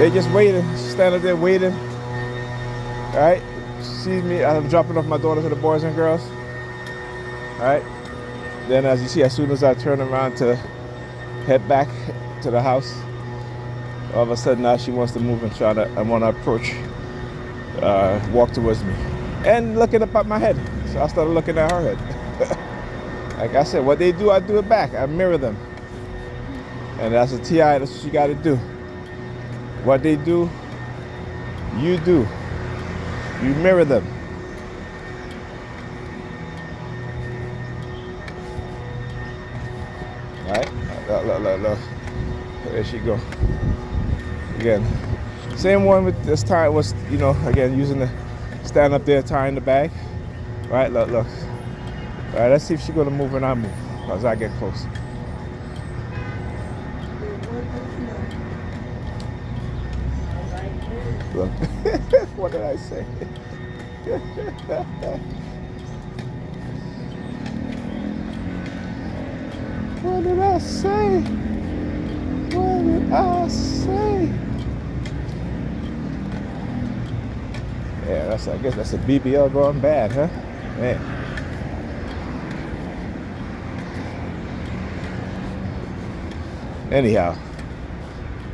They just waiting, standing there waiting. All right, sees me. I'm dropping off my daughter to the boys and girls. All right. Then, as you see, as soon as I turn around to head back to the house, all of a sudden now she wants to move and I want to approach, walk towards me, and looking up at my head. So I started looking at her head. Like I said, what they do, I do it back. I mirror them. And as a TI, that's what you got to do. What they do, you do. You mirror them. All right? Look. There she go. Again, same one with this time was, again, using the stand up there, tying the bag. All right, look. All right, let's see if she's going to move when I move as I get close. Look, what did I say? What did I say? What did I say? Yeah, I guess that's a BBL going bad, huh? Man. Anyhow.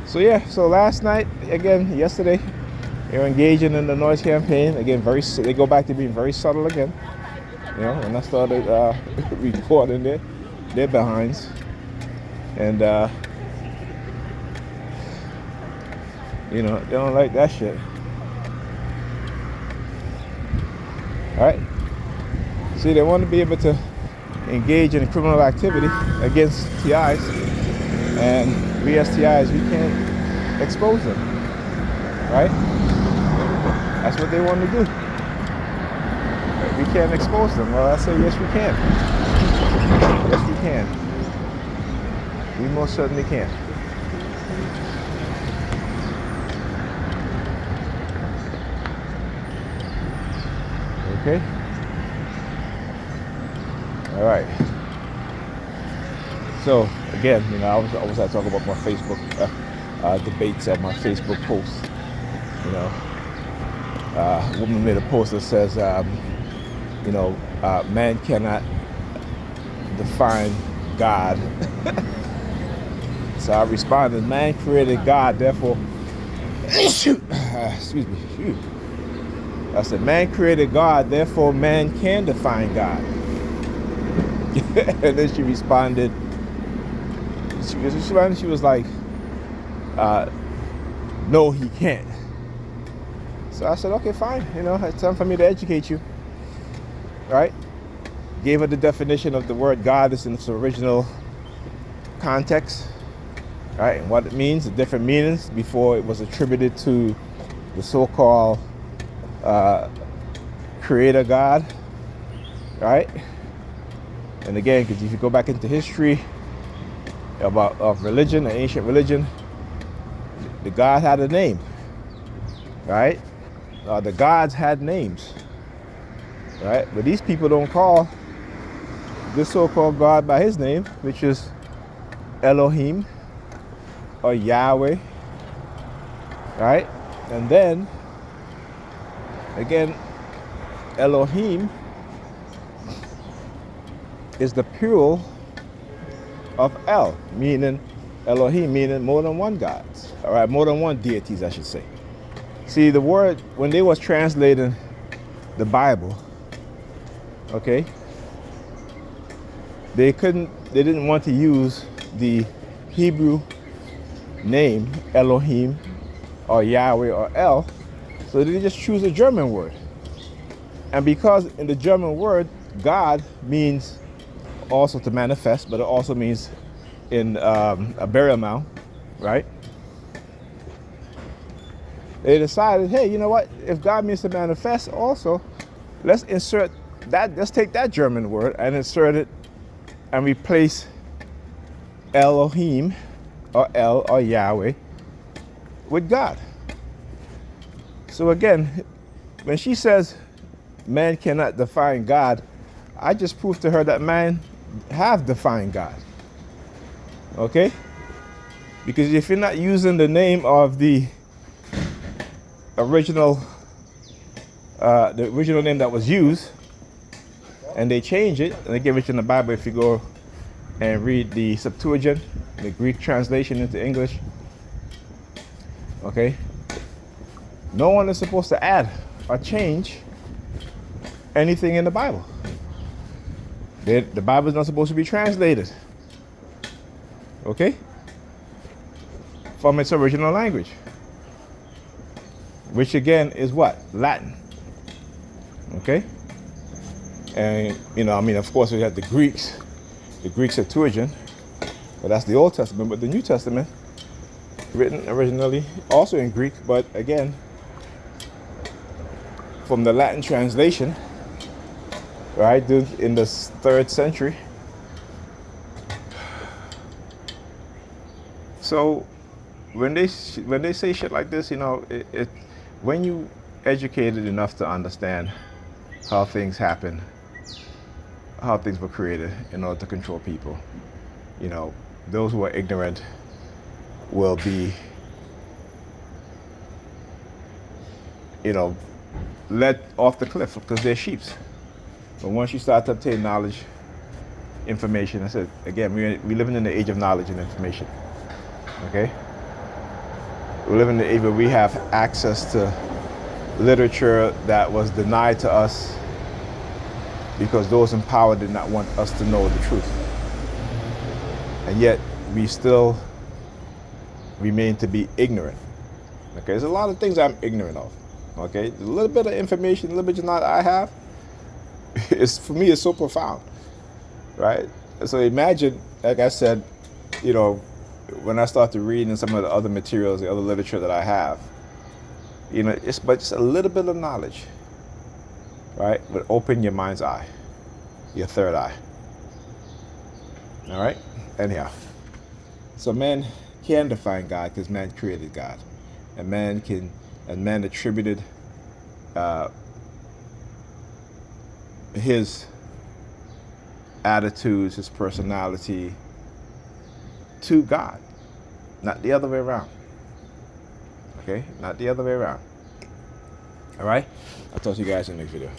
So last night, again, yesterday, they were engaging in the noise campaign. Again, they go back to being very subtle again. When I started recording their behinds. And, they don't like that shit. All right? See, they want to be able to engage in criminal activity against TIs. And we as TIs, we can't expose them. Right? That's what they want to do. We can't expose them. Well, I say yes, we can. Yes, we can. We most certainly can. Okay. All right. So again, I was talking about my Facebook debates and my Facebook posts. A woman made a post that says, man cannot define God. So I responded, man created God, therefore, excuse me. I said, man created God, therefore man can define God. And then she responded, she was like, no, he can't. So I said, okay, fine. It's time for me to educate you. Right? Gave her the definition of the word God is in its original context. Right? And what it means, the different meanings before it was attributed to the so-called creator God. Right? And again, because if you go back into history of religion, the ancient religion, the God had a name. Right? The gods had names, right? But these people don't call this so-called God by his name, which is Elohim or Yahweh, right? And then, again, Elohim is the plural of El, meaning Elohim, meaning more than one gods, all right? More than one deities, I should say. See, the word, when they was translating the Bible, okay, they didn't want to use the Hebrew name Elohim or Yahweh or El, so they just choose a German word. And because in the German word, God means also to manifest, but it also means in a burial mound, right? They decided, hey, you know what? If God means to manifest also, let's take that German word and insert it and replace Elohim or El or Yahweh with God. So again, when she says man cannot define God, I just proved to her that man have defined God. Okay? Because if you're not using the name of the original name that was used, and they change it and they give it in the Bible. If you go and read the Septuagint, the Greek translation into English, okay, no one is supposed to add or change anything in the Bible. The Bible is not supposed to be translated, okay, from its original language, which again is what? Latin. Okay? And, I mean, of course, we have the Greek Septuagint, but that's the Old Testament. But the New Testament, written originally also in Greek, but again, from the Latin translation, right, in the 3rd century. So when they say shit like this, when you educated enough to understand how things happen, how things were created in order to control people, those who are ignorant will be, let off the cliff because they're sheeps. But once you start to obtain knowledge, information, I said again, we're living in the age of knowledge and information. Okay? We live in the age where we have access to literature that was denied to us because those in power did not want us to know the truth. And yet, we still remain to be ignorant. Okay? There's a lot of things I'm ignorant of. Okay? A little bit of information, a little bit of knowledge I have, for me, it's so profound. Right? So imagine, like I said, when I start to read in some of the other materials, the other literature that I have, it's but just a little bit of knowledge, right? But open your mind's eye, your third eye. All right? Anyhow, so man can define God because man created God, and man attributed his attitudes, his personality to God, not the other way around. Okay? Not the other way around. All right? I'll talk to you guys in the next video.